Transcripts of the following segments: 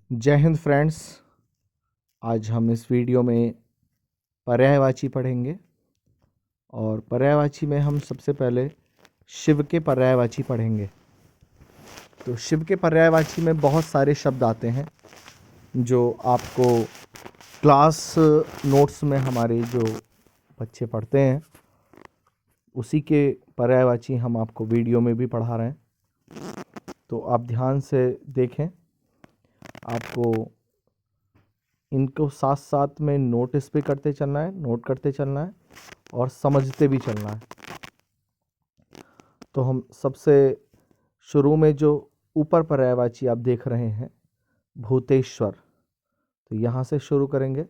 जय हिंद फ्रेंड्स। आज हम इस वीडियो में पर्यायवाची पढ़ेंगे और पर्यायवाची में हम सबसे पहले शिव के पर्यायवाची पढ़ेंगे। तो शिव के पर्यायवाची में बहुत सारे शब्द आते हैं जो आपको क्लास नोट्स में हमारे जो बच्चे पढ़ते हैं उसी के पर्यायवाची हम आपको वीडियो में भी पढ़ा रहे हैं। तो आप ध्यान से देखें, आपको इनको साथ साथ में नोटिस भी करते चलना है, नोट करते चलना है और समझते भी चलना है। तो हम सबसे शुरू में जो ऊपर पर्यायवाची आप देख रहे हैं भूतेश्वर, तो यहाँ से शुरू करेंगे।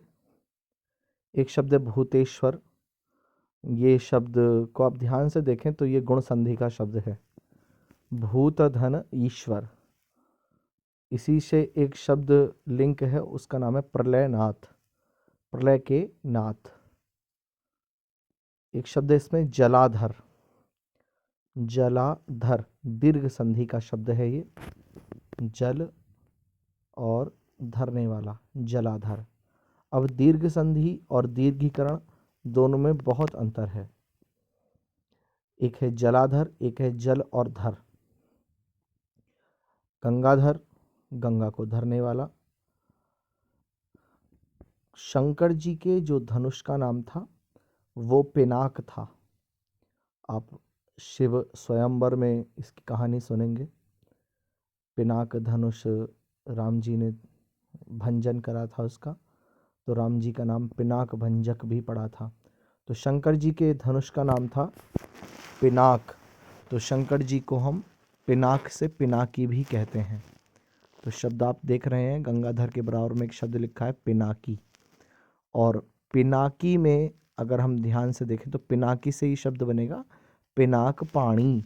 एक शब्द है भूतेश्वर। ये शब्द को आप ध्यान से देखें तो ये गुण संधि का शब्द है, भूत धन ईश्वर। इसी से एक शब्द लिंक है, उसका नाम है प्रलयनाथ, प्रलय के नाथ। एक शब्द है इसमें जलाधर, जलाधर दीर्घ संधि का शब्द है ये, जल और धरने वाला, जलाधर। अब दीर्घ संधि और दीर्घीकरण दोनों में बहुत अंतर है। एक है जलाधर, एक है जल और धर। गंगाधर, गंगा को धरने वाला। शंकर जी के जो धनुष का नाम था वो पिनाक था। आप शिव स्वयंवर में इसकी कहानी सुनेंगे। पिनाक धनुष राम जी ने भंजन करा था उसका, तो राम जी का नाम पिनाक भंजक भी पड़ा था। तो शंकर जी के धनुष का नाम था पिनाक, तो शंकर जी को हम पिनाक से पिनाकी भी कहते हैं। तो शब्द आप देख रहे हैं, गंगाधर के बराबर में एक शब्द लिखा है पिनाकी, और पिनाकी में अगर हम ध्यान से देखें तो पिनाकी से ही शब्द बनेगा पिनाक पाणी।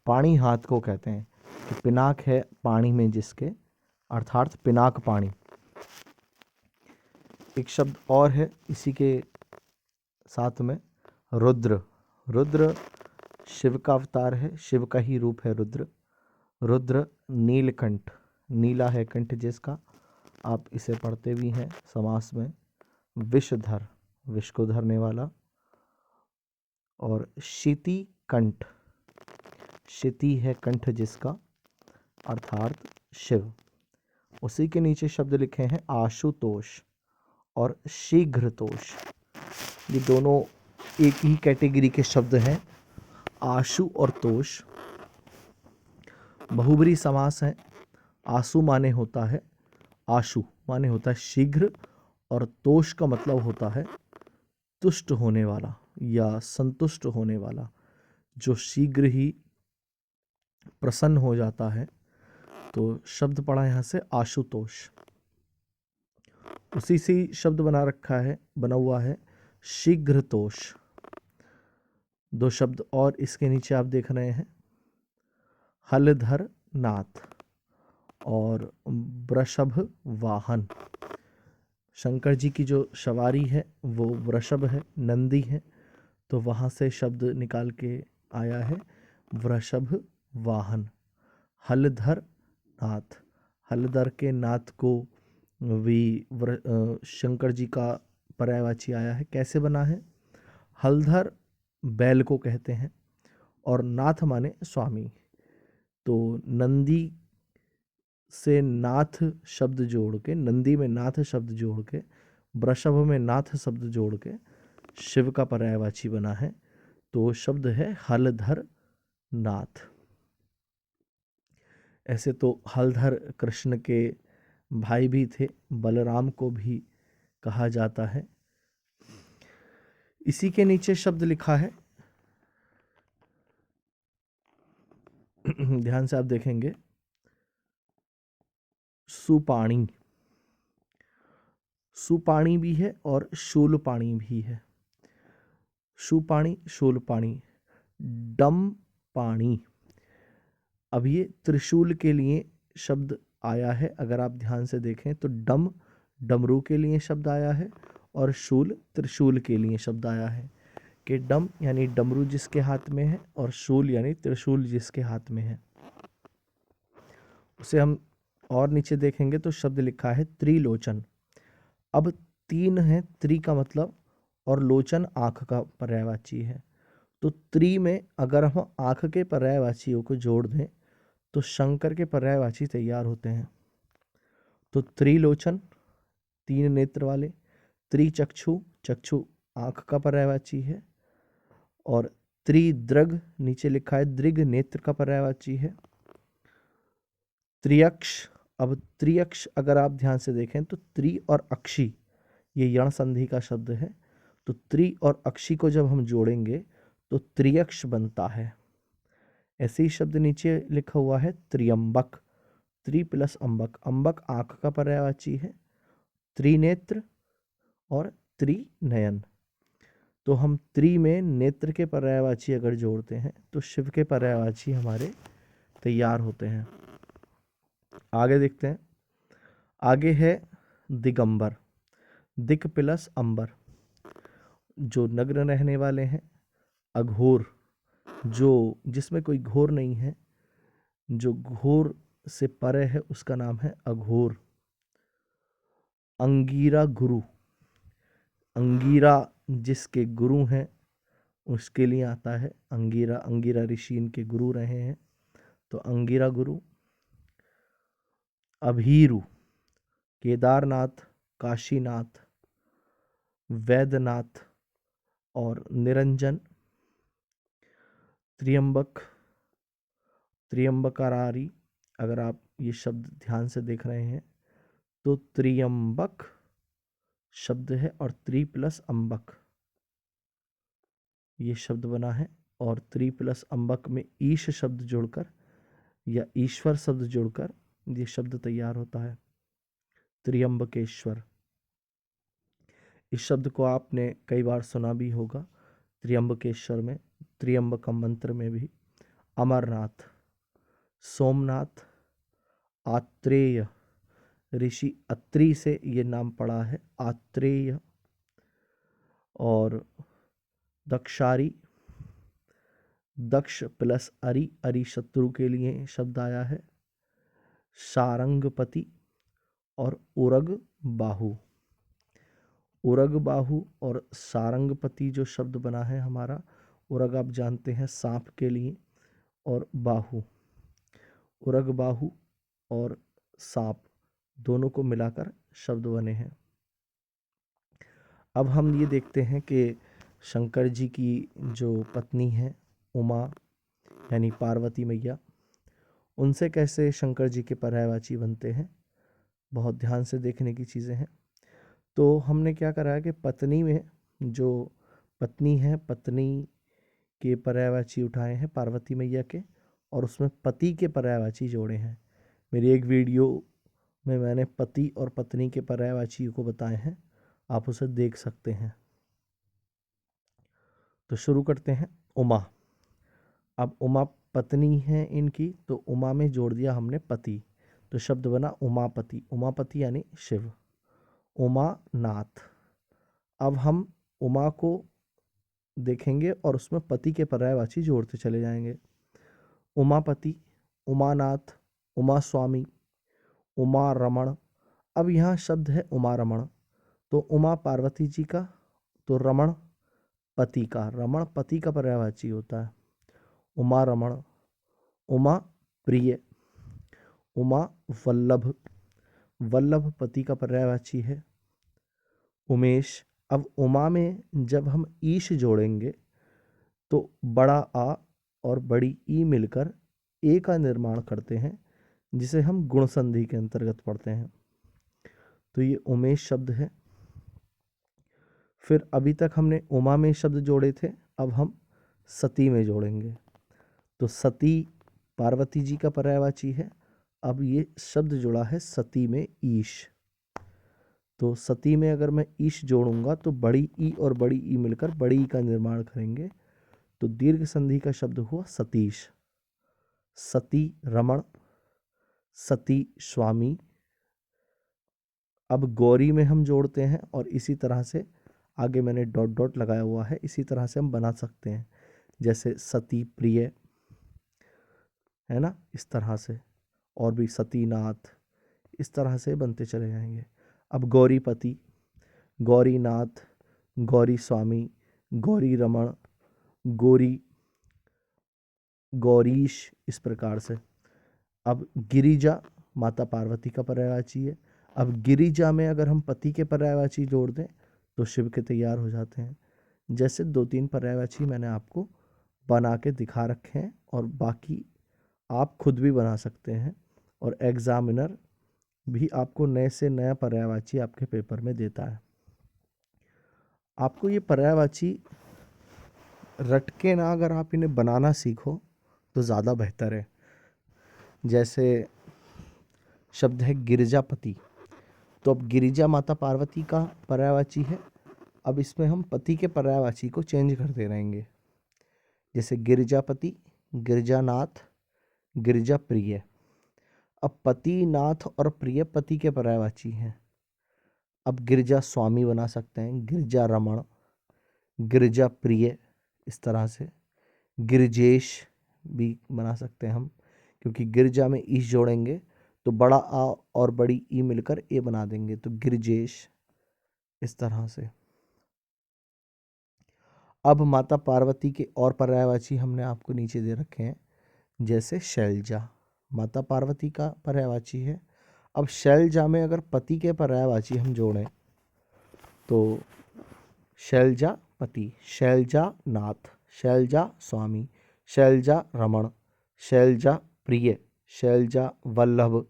पाणी हाथ को कहते हैं, तो पिनाक है पानी में जिसके, अर्थात पिनाक पाणी। एक शब्द और है इसी के साथ में, रुद्र। रुद्र शिव का अवतार है, शिव का ही रूप है रुद्र। रुद्र नीलकंठ, नीला है कंठ जिसका, आप इसे पढ़ते भी हैं समास में। विषधर, विष को धरने वाला। और शिति कंठ, शिति है कंठ जिसका, अर्थात शिव। उसी के नीचे शब्द लिखे हैं आशुतोष और शीघ्रतोष। ये दोनों एक ही कैटेगरी के शब्द हैं, आशु और तोष। बहुब्री समास है। आशु माने होता है, आशु माने होता है शीघ्र, और तोष का मतलब होता है तुष्ट होने वाला या संतुष्ट होने वाला, जो शीघ्र ही प्रसन्न हो जाता है। तो शब्द पढ़ा यहाँ से आशुतोष। उसी से ही शब्द बना हुआ है शीघ्रतोष। दो शब्द और इसके नीचे आप देख रहे हैं, हलधर नाथ और वृषभ वाहन। शंकर जी की जो सवारी है वो वृषभ है, नंदी है, तो वहाँ से शब्द निकाल के आया है वृषभ वाहन। हलधर नाथ, हलधर के नाथ को भी शंकर जी का पर्यायवाची आया है। कैसे बना है? हलधर बैल को कहते हैं और नाथ माने स्वामी। तो नंदी से नाथ शब्द जोड़ के, नंदी में नाथ शब्द जोड़ के, वृषभ में नाथ शब्द जोड़ के शिव का पर्यायवाची बना है। तो शब्द है हलधर नाथ। ऐसे तो हलधर कृष्ण के भाई भी थे, बलराम को भी कहा जाता है। इसी के नीचे शब्द लिखा है, ध्यान से आप देखेंगे, सुपाणी। सुपाणी भी है और शूलपाणी भी है। सुपाणी, शूलपाणी, डम पाणी। अब ये त्रिशूल के लिए शब्द आया है। अगर आप ध्यान से देखें तो डम डमरू के लिए शब्द आया है और शूल त्रिशूल के लिए शब्द आया है। कि डम यानी डमरू जिसके हाथ में है और शूल यानी त्रिशूल जिसके हाथ में है, उसे हम और नीचे देखेंगे तो शब्द लिखा है त्रिलोचन। अब तीन है, त्रि का मतलब, और लोचन आँख का पर्यायवाची है। तो त्रि में अगर हम आँख के पर्यायवाचियों को जोड़ दें तो शंकर के पर्यायवाची तैयार होते हैं। तो त्रिलोचन, तीन नेत्र वाले, त्रिचक्षु, चक्षु आँख का पर्यायवाची है, और त्रिदृग, नीचे लिखा है दृग नेत्र का पर्यायवाची है। त्रियक्ष, अब त्रियक्ष अगर आप ध्यान से देखें तो त्रि और अक्षी ये यण संधि का शब्द है। तो त्रि और अक्षी को जब हम जोड़ेंगे तो त्रियक्ष बनता है। ऐसे ही शब्द नीचे लिखा हुआ है त्रियंबक, त्रि प्लस अंबक, अंबक आंख का पर्यायवाची है, त्रिनेत्र और त्रिनयन। तो हम त्रि में नेत्र के पर्यायवाची अगर जोड़ते हैं तो शिव के पर्यायवाची हमारे तैयार होते हैं। आगे देखते हैं। आगे है दिगंबर, दिक प्लस अंबर, जो नग्न रहने वाले हैं। अघोर, जो जिसमें कोई घोर नहीं है, जो घोर से परे है उसका नाम है अघोर। अंगीरा गुरु, अंगीरा जिसके गुरु हैं उसके लिए आता है अंगीरा, अंगीरा ऋषि इनके गुरु रहे हैं, तो अंगीरा गुरु। अभीरु, केदारनाथ, काशीनाथ, वैद्यनाथ और निरंजन। त्रियंबक, त्रियंबकारारी, अगर आप ये शब्द ध्यान से देख रहे हैं तो त्रियंबक शब्द है और त्रि प्लस अंबक ये शब्द बना है, और त्रि प्लस अंबक में ईश शब्द जोड़कर या ईश्वर शब्द जोड़कर ये शब्द तैयार होता है, त्रियंबकेश्वर। इस शब्द को आपने कई बार सुना भी होगा, त्रियंबकेश्वर में, त्रियंबकम मंत्र में भी। अमरनाथ, सोमनाथ, आत्रेय, ऋषि अत्रि से ये नाम पड़ा है आत्रेय, और दक्षारी, दक्ष प्लस अरि, अरि शत्रु के लिए शब्द आया है। सारंगपति और उरग बाहु, उरग बाहु और सारंगपति जो शब्द बना है हमारा, उरग आप जानते हैं सांप के लिए, और बाहु, उरग बाहु और सांप दोनों को मिलाकर शब्द बने हैं। अब हम ये देखते हैं कि शंकर जी की जो पत्नी है उमा यानी पार्वती मैया, उनसे कैसे शंकर जी के पर्यायवाची बनते हैं, बहुत ध्यान से देखने की चीज़ें हैं। तो हमने क्या करा है कि पत्नी में जो पत्नी है, पत्नी के पर्यायवाची उठाए हैं पार्वती मैया के, और उसमें पति के पर्यायवाची जोड़े हैं। मेरी एक वीडियो में मैंने पति और पत्नी के पर्यायवाची को बताए हैं, आप उसे देख सकते हैं। तो शुरू करते हैं। उमा, अब उमा पत्नी है इनकी, तो उमा में जोड़ दिया हमने पति, तो शब्द बना उमापति, उमापति यानी शिव। उमानाथ, अब हम उमा को देखेंगे और उसमें पति के पर्यायवाची जोड़ते चले जाएंगे। उमापति, उमानाथ, उमा स्वामी, उमा रमण। अब यहाँ शब्द है उमा रमण, तो उमा पार्वती जी का, तो रमण पति का, रमण पति का पर्यायवाची होता है। उमा रमण, उमा प्रिय, उमा वल्लभ, वल्लभ पति का पर्यायवाची है। उमेश, अब उमा में जब हम ईश जोड़ेंगे तो बड़ा आ और बड़ी ई मिलकर ए का निर्माण करते हैं, जिसे हम गुण संधि के अंतर्गत पढ़ते हैं। तो ये उमेश शब्द है। फिर अभी तक हमने उमा में शब्द जोड़े थे, अब हम सती में जोड़ेंगे। तो सती पार्वती जी का पर्यायवाची है, अब ये शब्द जुड़ा है सती में ईश। तो सती में अगर मैं ईश जोड़ूंगा तो बड़ी ई और बड़ी ई मिलकर बड़ी ई का निर्माण करेंगे, तो दीर्घ संधि का शब्द हुआ सतीश। सती रमण, सती स्वामी। अब गौरी में हम जोड़ते हैं और इसी तरह से आगे मैंने डॉट डॉट लगाया हुआ है, इसी तरह से हम बना सकते हैं, जैसे सती प्रिय, है ना, इस तरह से। और भी सतीनाथ, इस तरह से बनते चले जाएंगे। अब गौरीपति, गौरीनाथ, गौरी स्वामी, गौरी रमण, गौरी, गौरीश, इस प्रकार से। अब गिरिजा माता पार्वती का पर्यायवाची है। अब गिरिजा में अगर हम पति के पर्यायवाची जोड़ दें तो शिव के तैयार हो जाते हैं। जैसे 2-3 पर्यायवाची मैंने आपको बना के दिखा रखे हैं और बाकी आप खुद भी बना सकते हैं, और एग्जामिनर भी आपको नए से नया पर्यायवाची आपके पेपर में देता है। आपको ये पर्यायवाची रट के ना, अगर आप इन्हें बनाना सीखो तो ज़्यादा बेहतर है। जैसे शब्द है गिरिजापति, तो अब गिरिजा माता पार्वती का पर्यायवाची है। अब इसमें हम पति के पर्यायवाची को चेंज करते रहेंगे। जैसे गिरिजापति, गिरिजानाथ, गिरिजा प्रिय। अब पति, नाथ और प्रिय पति के पर्यायवाची हैं। अब गिरिजा स्वामी बना सकते हैं, गिरिजा रमण, गिरिजा प्रिय, इस तरह से। गिरिजेश भी बना सकते हैं हम, क्योंकि गिरिजा में ईश जोड़ेंगे तो बड़ा आ और बड़ी ई मिलकर ए बना देंगे, तो गिरिजेश, इस तरह से। अब माता पार्वती के और पर्यायवाची हमने आपको नीचे दे रखे हैं। जैसे शैलजा माता पार्वती का पर्यायवाची है। अब शैलजा में अगर पति के पर्यायवाची हम जोड़ें तो शैलजा पति, शैलजा नाथ, शैलजा स्वामी, शैलजा रमण, शैलजा प्रिय, शैलजा वल्लभ,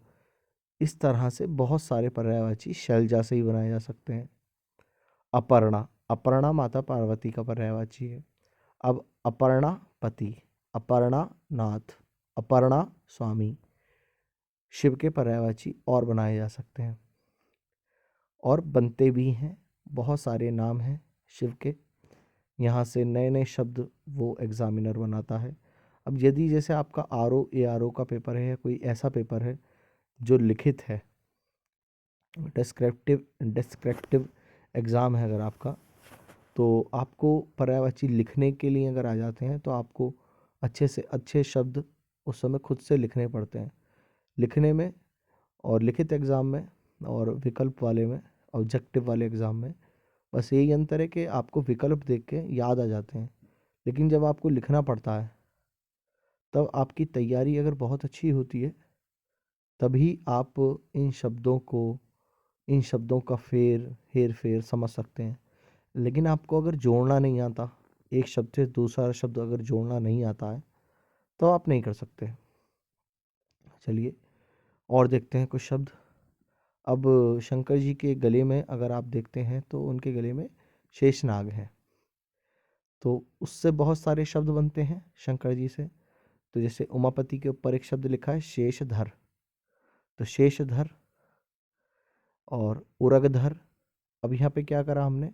इस तरह से बहुत सारे पर्यायवाची शैलजा से ही बनाए जा सकते हैं। अपर्णा, अपर्णा माता पार्वती का पर्यायवाची है। अब अपर्णा पति, अपर्णा नाथ, अपर्णा स्वामी, शिव के पर्यायवाची और बनाए जा सकते हैं, और बनते भी हैं। बहुत सारे नाम हैं शिव के, यहाँ से नए नए शब्द वो एग्जामिनर बनाता है। अब यदि जैसे आपका आरओ एआरओ का पेपर है या कोई ऐसा पेपर है जो लिखित है, डिस्क्रिप्टिव एग्ज़ाम है अगर आपका, तो आपको पर्यायवाची लिखने के लिए अगर आ जाते हैं तो आपको अच्छे से अच्छे शब्द उस समय खुद से लिखने पड़ते हैं। लिखने में और लिखित एग्ज़ाम में और विकल्प वाले में, ऑब्जेक्टिव वाले एग्ज़ाम में बस यही अंतर है कि आपको विकल्प देख के याद आ जाते हैं, लेकिन जब आपको लिखना पड़ता है तब आपकी तैयारी अगर बहुत अच्छी होती है तभी आप इन शब्दों का हेर फेर समझ सकते हैं। लेकिन आपको अगर जोड़ना नहीं आता, एक शब्द से दूसरा शब्द अगर जोड़ना नहीं आता है तो आप नहीं कर सकते। चलिए और देखते हैं कुछ शब्द। अब शंकर जी के गले में अगर आप देखते हैं तो उनके गले में शेषनाग है, तो उससे बहुत सारे शब्द बनते हैं शंकर जी से। तो जैसे उमापति के ऊपर एक शब्द लिखा है शेषधर, तो शेषधर और उरगधर। अब यहाँ पे क्या करा हमने,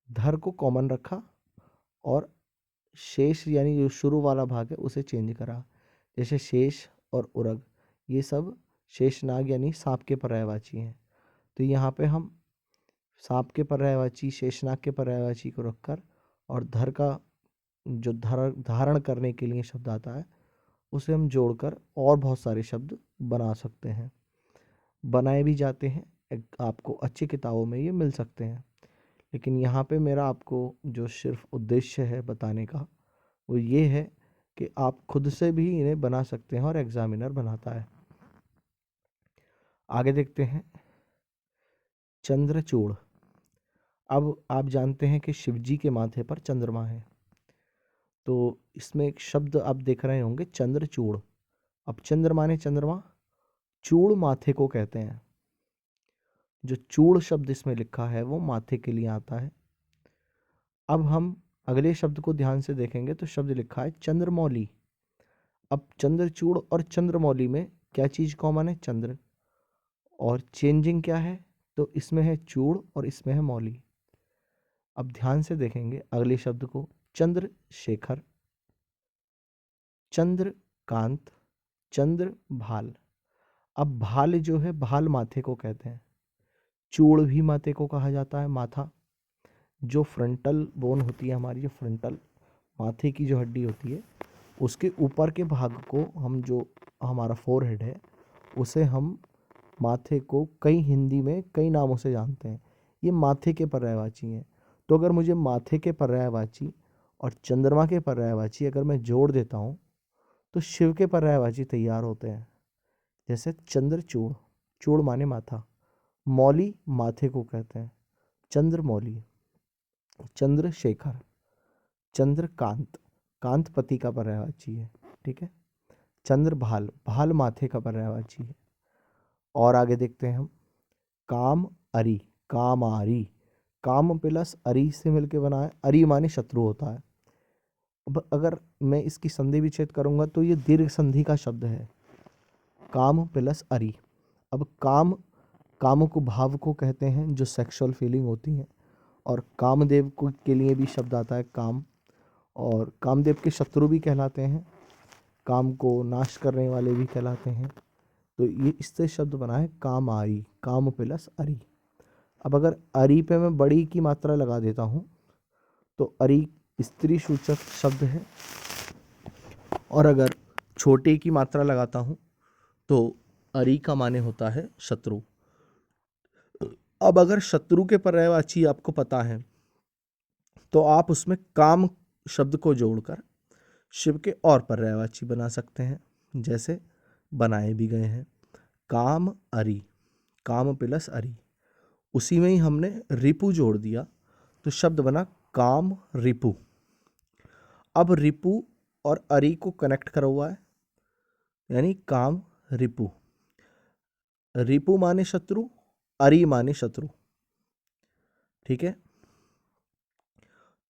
धर को कॉमन रखा और शेष यानी जो शुरू वाला भाग है उसे चेंज करा। जैसे शेष और उरग, ये सब शेषनाग यानी सांप के पर्यायवाची हैं। तो यहाँ पे हम सांप के पर्यायवाची, शेषनाग के पर्यायवाची को रखकर और धर का जो धारण करने के लिए शब्द आता है उसे हम जोड़कर और बहुत सारे शब्द बना सकते हैं, बनाए भी जाते हैं। आपको अच्छी किताबों में ये मिल सकते हैं। लेकिन यहाँ पे मेरा आपको जो सिर्फ उद्देश्य है बताने का वो ये है कि आप खुद से भी इन्हें बना सकते हैं और एग्जामिनर बनाता है। आगे देखते हैं चंद्रचूड़। अब आप जानते हैं कि शिवजी के माथे पर चंद्रमा है, तो इसमें एक शब्द आप देख रहे होंगे चंद्रचूड़। अब चंद्र माने चंद्रमा, चूड़ माथे को कहते हैं। जो चूड़ शब्द इसमें लिखा है वो माथे के लिए आता है। अब हम अगले शब्द को ध्यान से देखेंगे तो शब्द लिखा है चंद्रमौली। अब चंद्रचूड़ और चंद्रमौली में क्या चीज़ कॉमन है, चंद्र, और चेंजिंग क्या है, तो इसमें है चूड़ और इसमें है मौली। अब ध्यान से देखेंगे अगले शब्द को, चंद्रशेखर, चंद्रकांत, चंद्र भाल। अब भाल जो है, भाल माथे को कहते हैं। चूड़ भी माथे को कहा जाता है। माथा जो फ्रंटल बोन होती है हमारी, जो फ्रंटल माथे की जो हड्डी होती है उसके ऊपर के भाग को हम, जो हमारा फोरहेड है, उसे हम माथे को कई हिंदी में कई नामों से जानते हैं। ये माथे के पर्यायवाची हैं। तो अगर मुझे माथे के पर्यायवाची और चंद्रमा के पर्यायवाची अगर मैं जोड़ देता हूँ तो शिव के पर्यायवाची तैयार होते हैं। जैसे चंद्रचूड़, चूड़ माने माथा, मौली माथे को कहते हैं, चंद्रमौली, चंद्रशेखर, चंद्रकांत, कांत पति का पर्यायवाची है। ठीक है। चंद्रभाल, भाल माथे का पर्यायवाची है। और आगे देखते हैं हम, काम अरी, कामारी, काम प्लस अरी से मिलके बना है। अरी माने शत्रु होता है। अब अगर मैं इसकी संधि विच्छेद करूंगा तो ये दीर्घ संधि का शब्द है, काम प्लस अरी। अब काम, काम को भाव को कहते हैं जो सेक्सुअल फीलिंग होती है, और कामदेव को के लिए भी शब्द आता है काम, और कामदेव के शत्रु भी कहलाते हैं, काम को नाश करने वाले भी कहलाते हैं। तो ये इससे शब्द बना है काम आरी, काम प्लस अरी। अब अगर अरी पे मैं बड़ी की मात्रा लगा देता हूँ तो अरी स्त्री सूचक शब्द है, और अगर छोटे की मात्रा लगाता हूँ तो अरी का माने होता है शत्रु। अब अगर शत्रु के पर्यायवाची आपको पता है तो आप उसमें काम शब्द को जोड़कर शिव के और पर्यायवाची बना सकते हैं, जैसे बनाए भी गए हैं। काम अरी, काम प्लस अरी, उसी में ही हमने रिपु जोड़ दिया तो शब्द बना काम रिपु। अब रिपु और अरी को कनेक्ट करा हुआ है, यानी काम रिपु। रिपु माने शत्रु, अरी माने शत्रु। ठीक है।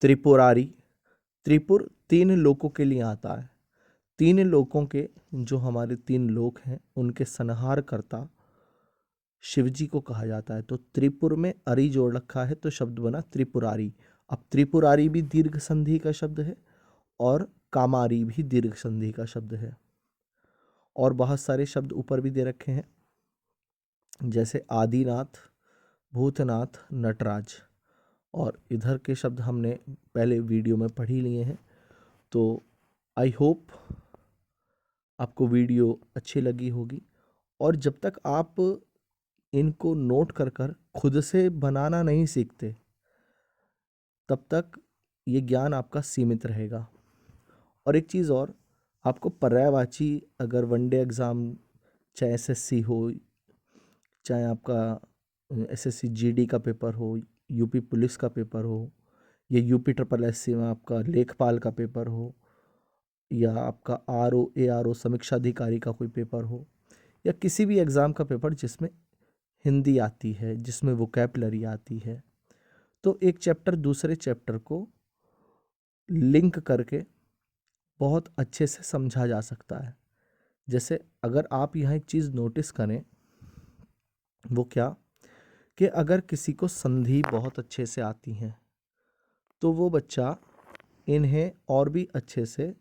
त्रिपुरारी, त्रिपुर 3 लोकों के लिए आता है। 3 लोकों के जो हमारे 3 लोक हैं उनके संहारकर्ता शिव जी को कहा जाता है। तो त्रिपुर में अरी जोड़ रखा है तो शब्द बना त्रिपुरारी। अब त्रिपुरारी भी दीर्घ संधि का शब्द है और कामारी भी दीर्घ संधि का शब्द है। और बहुत सारे शब्द ऊपर भी दे रखे हैं, जैसे आदिनाथ, भूतनाथ, नटराज, और इधर के शब्द हमने पहले वीडियो में पढ़ ही लिए हैं। तो आई होप आपको वीडियो अच्छी लगी होगी, और जब तक आप इनको नोट कर कर खुद से बनाना नहीं सीखते तब तक ये ज्ञान आपका सीमित रहेगा। और एक चीज़ और, आपको पर्यायवाची अगर वनडे एग्ज़ाम, चाहे एसएससी हो, चाहे आपका एसएससी जीडी का पेपर हो, यूपी पुलिस का पेपर हो, या यूपी ट्रिपल एससी में आपका लेखपाल का पेपर हो, या आपका आरओ एआरओ समीक्षा अधिकारी का कोई पेपर हो, या किसी भी एग्ज़ाम का पेपर जिसमें हिंदी आती है, जिसमें वोकैबुलरी आती है, तो एक चैप्टर दूसरे चैप्टर को लिंक करके बहुत अच्छे से समझा जा सकता है। जैसे अगर आप यहाँ एक चीज़ नोटिस करें, वो क्या, कि अगर किसी को संधि बहुत अच्छे से आती हैं तो वो बच्चा इन्हें और भी अच्छे से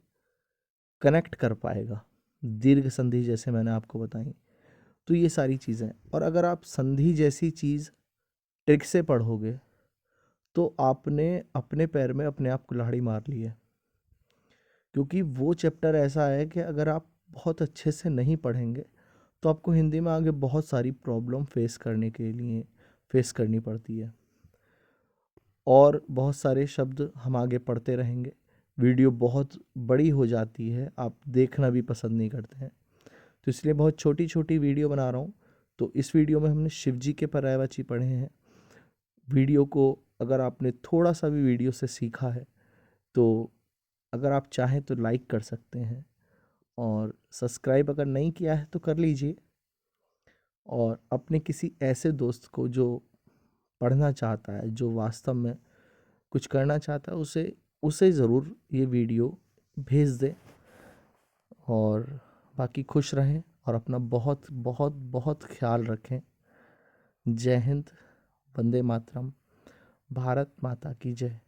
कनेक्ट कर पाएगा, दीर्घ संधि जैसे मैंने आपको बताई। तो ये सारी चीज़ें, और अगर आप संधि जैसी चीज़ ट्रिक से पढ़ोगे तो आपने अपने पैर में अपने आप कुल्हाड़ी मार ली है, क्योंकि वो चैप्टर ऐसा है कि अगर आप बहुत अच्छे से नहीं पढ़ेंगे तो आपको हिंदी में आगे बहुत सारी प्रॉब्लम फेस करनी पड़ती है। और बहुत सारे शब्द हम आगे पढ़ते रहेंगे, वीडियो बहुत बड़ी हो जाती है, आप देखना भी पसंद नहीं करते हैं, तो इसलिए बहुत छोटी छोटी वीडियो बना रहा हूँ। तो इस वीडियो में हमने शिव जी के पर्यायवाची पढ़े हैं। वीडियो को अगर आपने थोड़ा सा भी वीडियो से सीखा है तो अगर आप चाहें तो लाइक कर सकते हैं, और सब्सक्राइब अगर नहीं किया है तो कर लीजिए, और अपने किसी ऐसे दोस्त को जो पढ़ना चाहता है, जो वास्तव में कुछ करना चाहता है, उसे ज़रूर ये वीडियो भेज दें। और बाकी खुश रहें और अपना बहुत बहुत बहुत ख्याल रखें। जय हिंद, वंदे मातरम, भारत माता की जय।